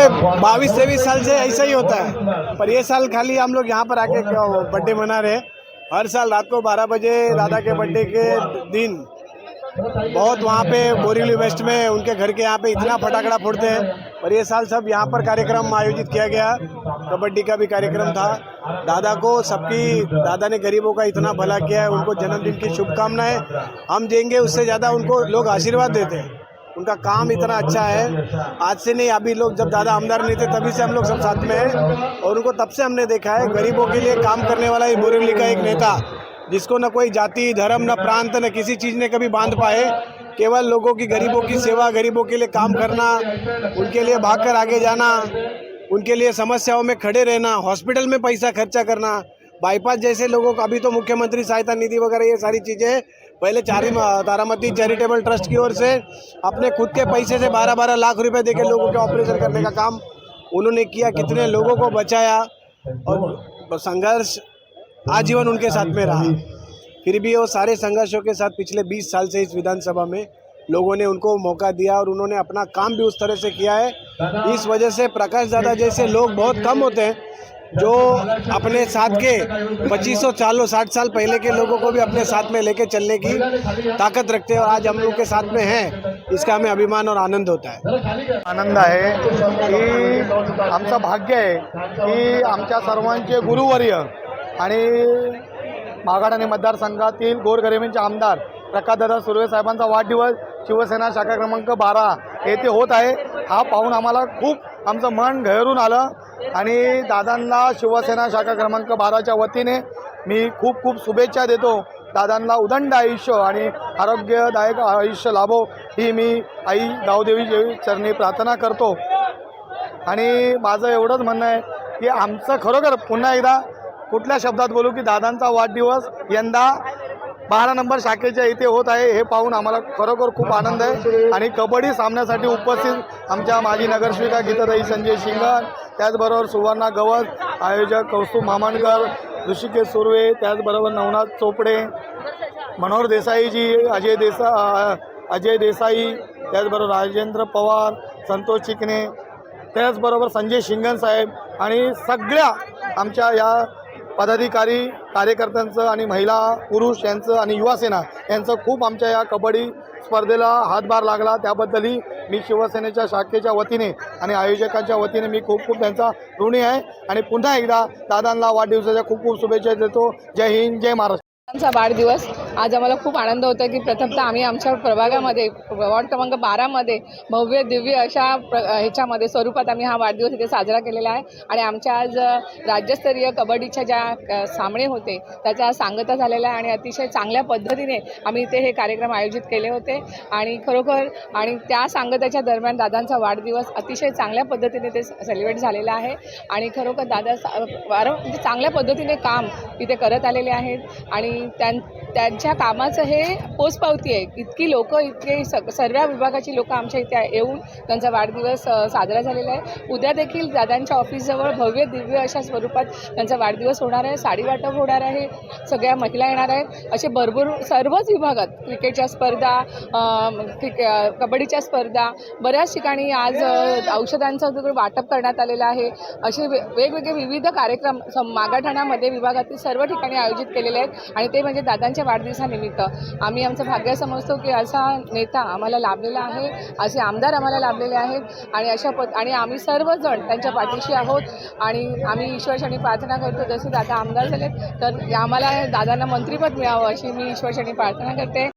22-23 साल से ऐसा ही होता है, पर ये साल खाली हम लोग यहाँ पर आके बर्थडे मना रहे हैं। हर साल रात को 12 बजे दादा के बर्थडे के दिन बहुत वहाँ पे बोरीवली वेस्ट में उनके घर के यहाँ पे इतना फटाकड़ा फोड़ते हैं। और ये साल सब यहाँ पर कार्यक्रम आयोजित किया गया, कबड्डी का भी कार्यक्रम था। दादा को दादा ने गरीबों का इतना भला किया है, उनको जन्मदिन की शुभकामनाएं हम देंगे, उससे ज़्यादा उनको लोग आशीर्वाद देते हैं। उनका काम इतना अच्छा है, आज से नहीं, अभी लोग जब दादा आमदार नहीं थे तभी से हम लोग सब साथ में हैं और उनको तब से हमने देखा है गरीबों के लिए काम करने वाला ही बोरीवली का एक नेता, जिसको न कोई जाति धर्म न प्रांत न किसी चीज़ ने कभी बांध पाए। केवल लोगों की गरीबों की सेवा, गरीबों के लिए काम करना, उनके लिए भागकर आगे जाना, उनके लिए समस्याओं में खड़े रहना, हॉस्पिटल में पैसा खर्चा करना, बाईपास जैसे लोगों को अभी तो मुख्यमंत्री सहायता निधि वगैरह ये सारी चीज़ें पहले तारामती चैरिटेबल ट्रस्ट की ओर से अपने खुद के पैसे से 12-12 लाख रुपए देके लोगों के ऑपरेशन करने का काम उन्होंने किया, कितने लोगों को बचाया और संघर्ष आजीवन उनके साथ में रहा। फिर भी वो सारे संघर्षों के साथ पिछले 20 साल से इस विधानसभा में लोगों ने उनको मौका दिया और उन्होंने अपना काम भी उस तरह से किया है। इस वजह से प्रकाश दादा जैसे लोग बहुत कम होते हैं जो अपने साथ के 25-60 साल पहले के लोगों को भी अपने साथ में लेके चलने की ताकत रखते हैं और आज हम लोग के साथ में हैं, इसका हमें अभिमान और आनंद होता है। आनंद आहे की आमचं भाग्य आहे की आमच्या सर्वांचे गुरुवर्य आणि मागाड आणि मतदारसंघातील गोरगरिबांचे आमदार प्रकाशदादा सुर्वे साहेबांचा वाढदिवस शिवसेना शाखा क्रमांक 12 येथे होत आहे। हा पाहून आम्हाला खूप आमचं मन घरून आलं आणि दादांना शिवसेना शाखा क्रमांक 12च्या वतीने मी खूप खूप शुभेच्छा देतो। दादांना उदंड आयुष्य आणि आरोग्यदायक आयुष्य लाभो ही मी आई गावदेवी चरणी प्रार्थना करतो। आणि माझं एवढंच म्हणणं आहे की आमचं खरोखर पुन्हा एकदा कुठल्या शब्दात बोलू की दादांचा वाढदिवस यंदा 12 नंबर शाखेच्या इथे होत आहे, हे पाहून आम्हाला खरोखर खूप आनंद आहे। आणि कबड्डी सामन्यासाठी उपस्थित आमच्या माजी नगरसेविका गीताताई संजय शिंगण, त्याचबरोबर सुवर्णा गवस, आयोजक कौस्तुभ मामणकर, ऋषिकेश सुर्वे, त्याचबरोबर नवनाथ चोपडे, मनोहर देसाईजी, अजय देसाई, त्याचबरोबर राजेंद्र पवार, संतोष चिकणे, त्याचबरोबर संजय शिंगण साहेब आणि सगळ्या आमच्या या पदाधिकारी कार्यकर्त्यांचं आणि महिला पुरुष यांचं आणि युवासेना यांचं खूप आमच्या या कबड्डी स्पर्धेला हातभार लागला, त्याबद्दलही मी शिवसेनेच्या शाखेच्या वतीने आणि आयोजकांच्या वतीने मी खूप खूप त्यांचा ऋणी आहे। आणि पुन्हा एकदा दादांना वाढदिवसाच्या खूप खूप शुभेच्छा देतो। जय हिंद, जय महाराष्ट्र। आमचा वाढदिवस आज आम्हाला खूप आनंद होतो की प्रथमतः आम्ही आमच्या प्रभागामध्ये वॉर्ड क्रमांक 12 मध्ये भव्य दिव्य अशा ह्याच्यामध्ये स्वरूपात आम्ही हा वाढदिवस इथे साजरा केलेला आहे। आणि आमच्या आज राज्यस्तरीय कबड्डीच्या ज्या सामने होते त्याचा सांगता झालेला आहे आणि अतिशय चांगल्या पद्धतीने आम्ही इथे हे कार्यक्रम आयोजित केले होते। आणि खरोखर आणि त्या सांगताच्या दरम्यान दादांचा वाढदिवस अतिशय चांगल्या पद्धतीने ते सेलिब्रेट झालेला आहे। आणि खरोखर दादा म्हणजे चांगल्या पद्धतीने काम इथे करत आलेले आहेत आणि त्यांच्या कामाचं हे पोचपावती आहे। इतकी लोक, इतके सर्व विभागाची लोक आमच्या इथे येऊन त्यांचा वाढदिवस साजरा झालेला आहे। उद्या देखील दादांच्या ऑफिसजवळ भव्य दिव्य अशा स्वरूपात त्यांचा वाढदिवस होणार आहे, साडी वाटप होणार आहे, सगळ्या महिला येणार आहेत, असे भरपूर सर्वच विभागात क्रिकेटच्या स्पर्धा, कबड्डीच्या स्पर्धा, बऱ्याच ठिकाणी आज औषधांचं वाटप करण्यात आलेलं आहे। असे वेगवेगळे विविध कार्यक्रम मागाठाण्यामध्ये विभागातील सर्व ठिकाणी आयोजित केलेले आहेत आणि ते म्हणजे दादांच्या वाढदिवसानिमित्त आम्ही आमचं भाग्य समजतो की असा नेता आम्हाला लाभलेला आहे, असे आमदार आम्हाला लाभलेले आहेत आणि आणि आम्ही सर्वजण त्यांच्या पाठीशी आहोत। आणि आम्ही ईश्वरचरणी प्रार्थना करतो जसे दादा आमदार झालेत तर आम्हाला दादांना मंत्रिपद मिळावं अशी मी ईश्वरचरणी प्रार्थना करते।